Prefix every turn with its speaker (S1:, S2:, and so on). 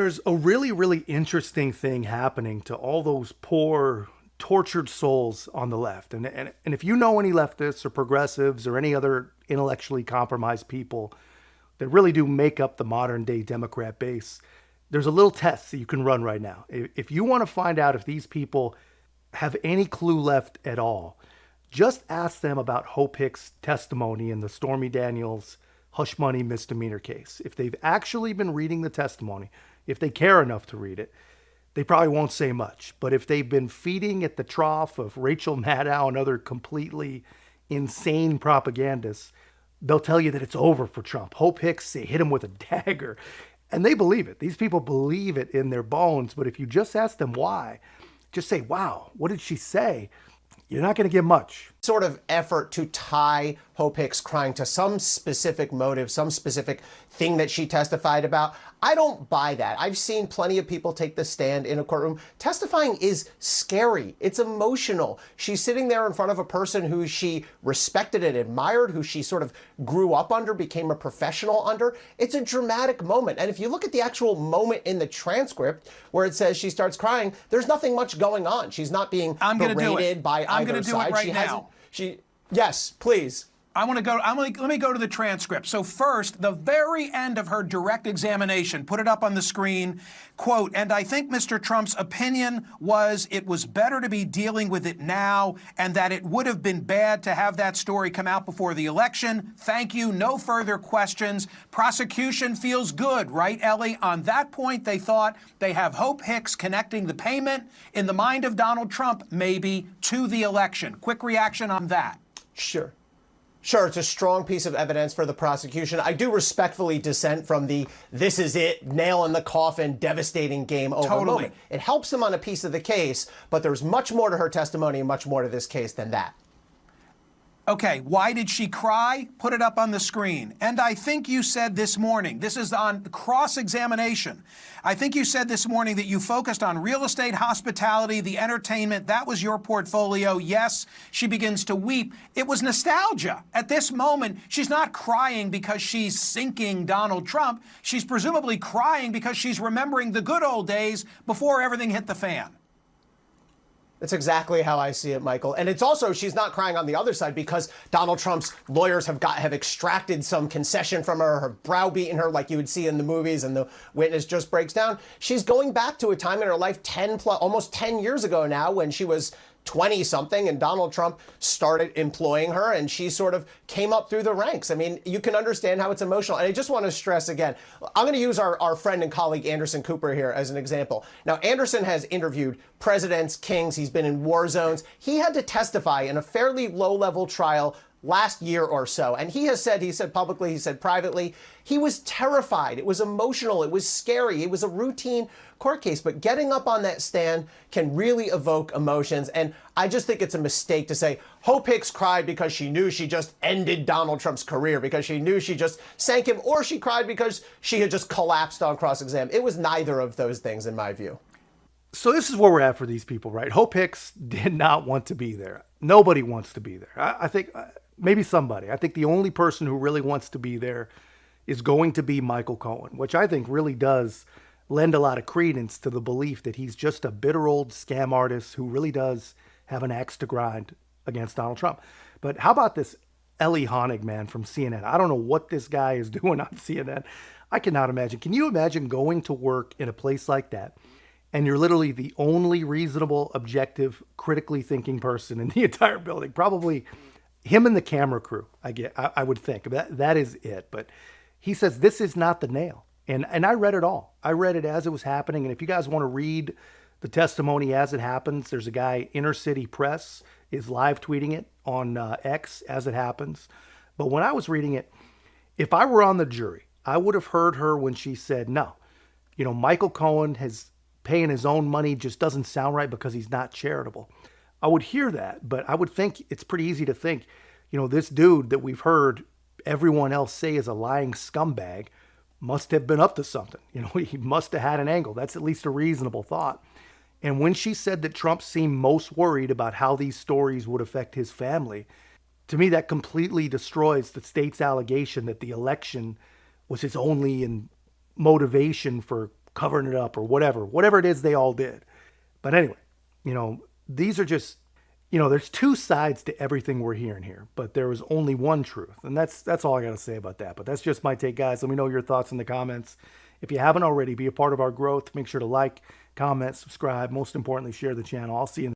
S1: There's a really, really interesting thing happening to all those poor, tortured souls on the left. And if you know any leftists or progressives or any other intellectually compromised people that really do make up the modern day Democrat base, there's a little test that you can run right now. If you want to find out if these people have any clue left at all, just ask them about Hope Hicks' testimony in the Stormy Daniels hush money misdemeanor case. If they've actually been reading the testimony, if they care enough to read it, they probably won't say much. But if they've been feeding at the trough of Rachel Maddow and other completely insane propagandists, they'll tell you that it's over for Trump. Hope Hicks, they hit him with a dagger. And they believe it. These people believe it in their bones. But if you just ask them why, just say, wow, what did she say? You're not going to get much.
S2: Sort of effort to tie Hope Hicks crying to some specific motive, some specific thing that she testified about. I don't buy that. I've seen plenty of people take the stand in a courtroom. Testifying is scary. It's emotional. She's sitting there in front of a person who she respected and admired, who she sort of grew up under, became a professional under. It's a dramatic moment. And if you look at the actual moment in the transcript where it says she starts crying, there's nothing much going on. She's not being berated by either side.
S3: Right now.
S2: Yes, please.
S3: Let me go to the transcript. So first, the very end of her direct examination, put it up on the screen, quote, and I think Mr. Trump's opinion was it was better to be dealing with it now and that it would have been bad to have that story come out before the election. Thank you. No further questions. Prosecution feels good, right, Ellie? On that point, they thought they have Hope Hicks connecting the payment in the mind of Donald Trump, maybe, to the election. Quick reaction on that.
S2: Sure, it's a strong piece of evidence for the prosecution. I do respectfully dissent from the this is it, nail in the coffin, devastating game over moment. It helps them on a piece of the case, but there's much more to her testimony and much more to this case than that.
S3: Okay, why did she cry? Put it up on the screen. And I think you said this morning, this is on cross-examination. I think you said this morning that you focused on real estate, hospitality, the entertainment. That was your portfolio. Yes, she begins to weep. It was nostalgia. At this moment, she's not crying because she's sinking Donald Trump. She's presumably crying because she's remembering the good old days before everything hit the fan.
S2: That's exactly how I see it, Michael. And it's also, she's not crying on the other side because Donald Trump's lawyers have extracted some concession from her, browbeaten her like you would see in the movies, and the witness just breaks down. She's going back to a time in her life almost 10 years ago now when she was 20-something and Donald Trump started employing her and she sort of came up through the ranks. I mean, you can understand how it's emotional. And I just want to stress again, I'm going to use our friend and colleague Anderson Cooper here as an example. Now, Anderson has interviewed presidents, kings. He's been in war zones. He had to testify in a fairly low-level trial last year or so. And he said publicly, he said privately, he was terrified. It was emotional. It was scary. It was a routine court case. But getting up on that stand can really evoke emotions. And I just think it's a mistake to say Hope Hicks cried because she knew she just ended Donald Trump's career, because she knew she just sank him, or she cried because she had just collapsed on cross-exam. It was neither of those things, in my view.
S1: So this is where we're at for these people, right? Hope Hicks did not want to be there. Nobody wants to be there. I think maybe somebody. I think the only person who really wants to be there is going to be Michael Cohen, which I think really does lend a lot of credence to the belief that he's just a bitter old scam artist who really does have an axe to grind against Donald Trump. But how about this Ellie Honig man from CNN? I don't know what this guy is doing on CNN. I cannot imagine. Can you imagine going to work in a place like that and you're literally the only reasonable, objective, critically thinking person in the entire building? Probably him and the camera crew, I would think. That is it. But he says this is not the nail. And I read it all. I read it as it was happening. And if you guys want to read the testimony as it happens, there's a guy, Inner City Press, is live tweeting it on X as it happens. But when I was reading it, if I were on the jury, I would have heard her when she said, no, Michael Cohen has paying his own money just doesn't sound right because he's not charitable. I would hear that, but I would think it's pretty easy to think, this dude that we've heard everyone else say is a lying scumbag must have been up to something. He must have had an angle. That's at least a reasonable thought. And when she said that Trump seemed most worried about how these stories would affect his family, to me, that completely destroys the state's allegation that the election was his only motivation for covering it up or whatever it is they all did. But anyway, these are just, there's two sides to everything we're hearing here, but there is only one truth. And that's all I got to say about that. But that's just my take, guys. Let me know your thoughts in the comments. If you haven't already, be a part of our growth. Make sure to like, comment, subscribe. Most importantly, share the channel. I'll see you in